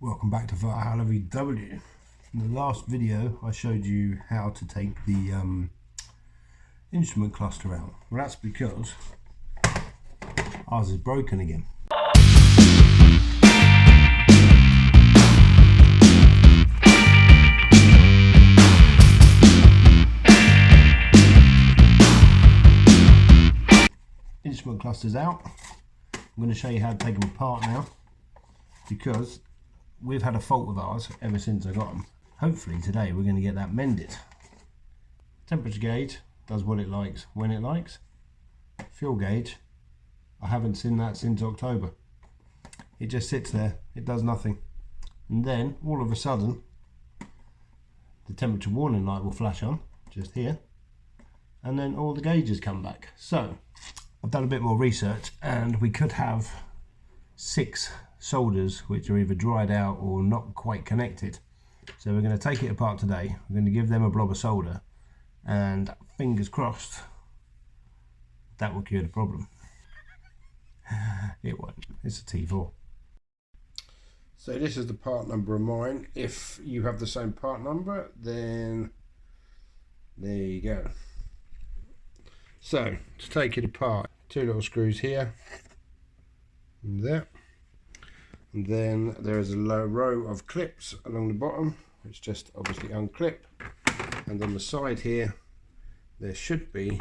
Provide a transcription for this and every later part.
Welcome back to Vanlife VW. In the last video I showed you how to take the instrument cluster out. Well, that's because ours is broken again. Instrument cluster's out. I'm going to show you how to take them apart now, because we've had a fault with ours ever since I got them. Hopefully today we're going to get that mended. Temperature gauge does what it likes when it likes. Fuel gauge, I haven't seen that since October. It just sits there, it does nothing. And then all of a sudden the temperature warning light will flash on just here, and then all the gauges come back. So I've done a bit more research and we could have 6 solders which are either dried out or not quite connected. So we're going to take it apart today. We're going to give them a blob of solder, and fingers crossed that will cure the problem. It won't. It's a T4. So this is the part number of mine. If you have the same part number, then there you go. So to take it apart, 2 little screws here and there. And then there is a low row of clips along the bottom, which just obviously unclip. And on the side here, there should be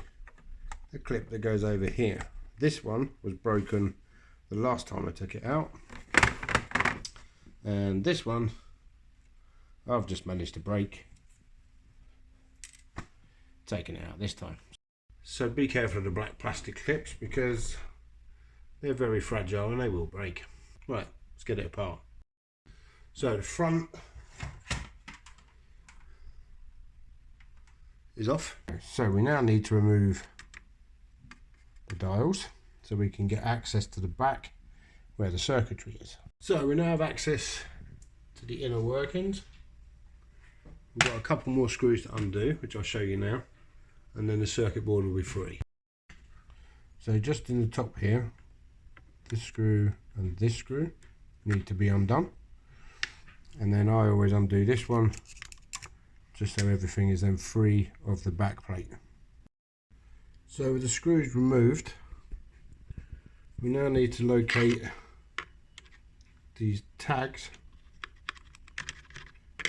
a clip that goes over here. This one was broken the last time I took it out. And this one, I've just managed to break. Taking it out this time. So be careful of the black plastic clips, because they're very fragile and they will break. Right. Let's get it apart. So the front is off. So we now need to remove the dials so we can get access to the back where the circuitry is. So we now have access to the inner workings. We've got a couple more screws to undo, which I'll show you now, and then the circuit board will be free. So just in the top here, this screw and this screw need to be undone, and then I always undo this one just so everything is then free of the back plate. So with the screws removed, we now need to locate these tags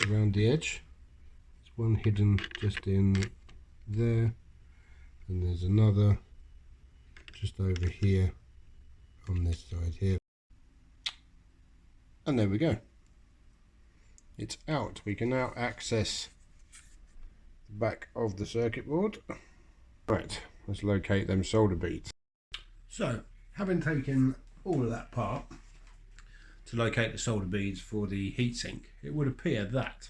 around the edge. There's one hidden just in there, and there's another just over here on this side here. And there we go. It's out. We can now access the back of the circuit board. Right, let's locate them solder beads. So, having taken all of that apart to locate the solder beads for the heatsink, it would appear that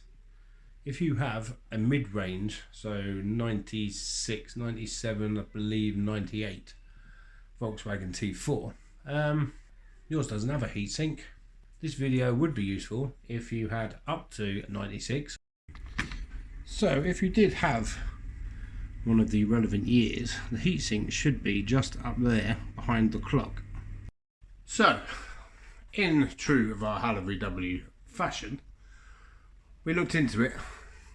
if you have a mid-range, so 96, 97, I believe 98 Volkswagen T4, yours doesn't have a heatsink. This video would be useful if you had up to 96. So if you did have one of the relevant years, the heatsink should be just up there behind the clock. So, in true of our Vanlife VW fashion, we looked into it,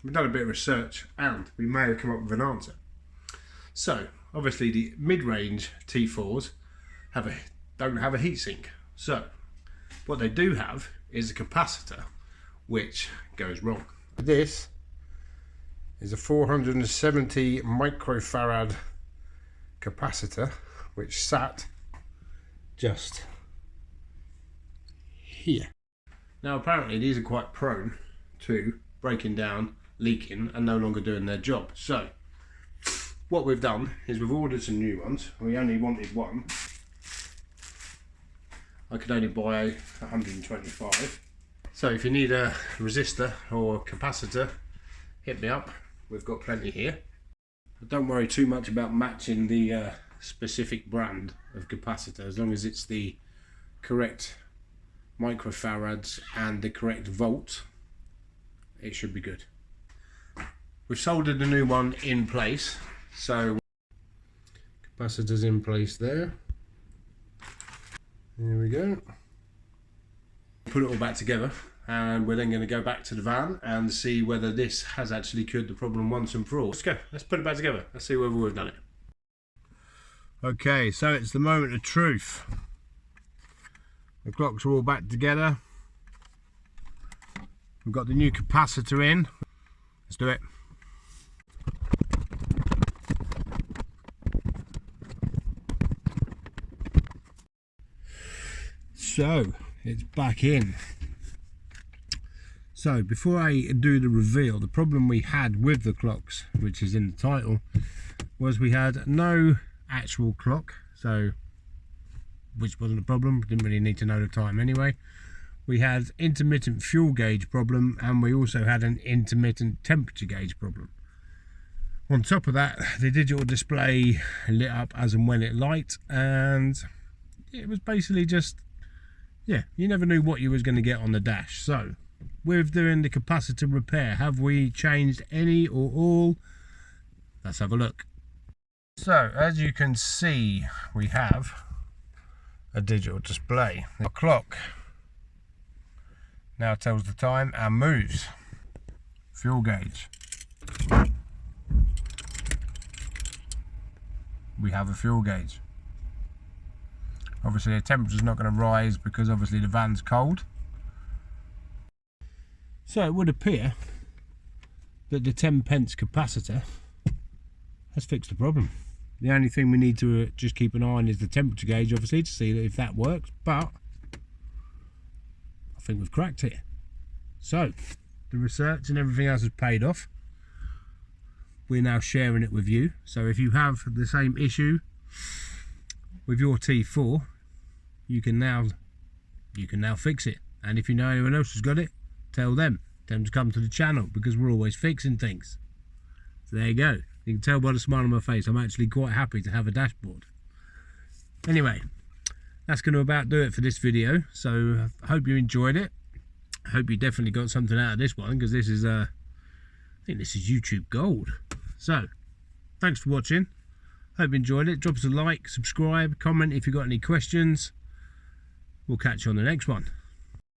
we've done a bit of research, and we may have come up with an answer. So, obviously the mid-range T4s don't have a heatsink. So, what they do have is a capacitor which goes wrong. This is a 470 microfarad capacitor which sat just here. Now apparently these are quite prone to breaking down, leaking and no longer doing their job. So what we've done is we've ordered some new ones. We only wanted one. I could only buy 125. So if you need a resistor or capacitor, hit me up. We've got plenty here. But don't worry too much about matching the specific brand of capacitor, as long as it's the correct microfarads and the correct volt, it should be good. We've soldered the new one in place, so capacitor's in place there. There we go. Put it all back together and we're then going to go back to the van and see whether this has actually cured the problem once and for all. Let's go, let's put it back together, let's see whether we've done it. Okay, so it's the moment of truth. The clocks are all back together. We've got the new capacitor in. Let's do it. So it's back in. So before I do the reveal, the problem we had with the clocks, which is in the title, was we had no actual clock, so which wasn't a problem, didn't really need to know the time anyway. We had intermittent fuel gauge problem, and we also had an intermittent temperature gauge problem. On top of that, the digital display lit up as and when it light, and it was basically just, yeah, you never knew what you was going to get on the dash. So with doing the capacitor repair, have we changed any or all? Let's have a look. So as you can see, we have a digital display. The clock now tells the time and moves. Fuel gauge. We have a fuel gauge. Obviously the temperature's not going to rise because obviously the van's cold. So it would appear that the 10p capacitor has fixed the problem. The only thing we need to just keep an eye on is the temperature gauge, obviously, to see if that works, but I think we've cracked it. So the research and everything else has paid off. We're now sharing it with you. So if you have the same issue with your T4, you can now fix it. And if you know anyone else has got it, tell them to come to the channel, because we're always fixing things. So there you go. You can tell by the smile on my face, I'm actually quite happy to have a dashboard. Anyway, that's going to about do it for this video. So I hope you enjoyed it. I hope you definitely got something out of this one, because this is I think this is YouTube gold. So thanks for watching. Hope you enjoyed it. Drop us a like, subscribe, comment if you've got any questions. We'll catch you on the next one.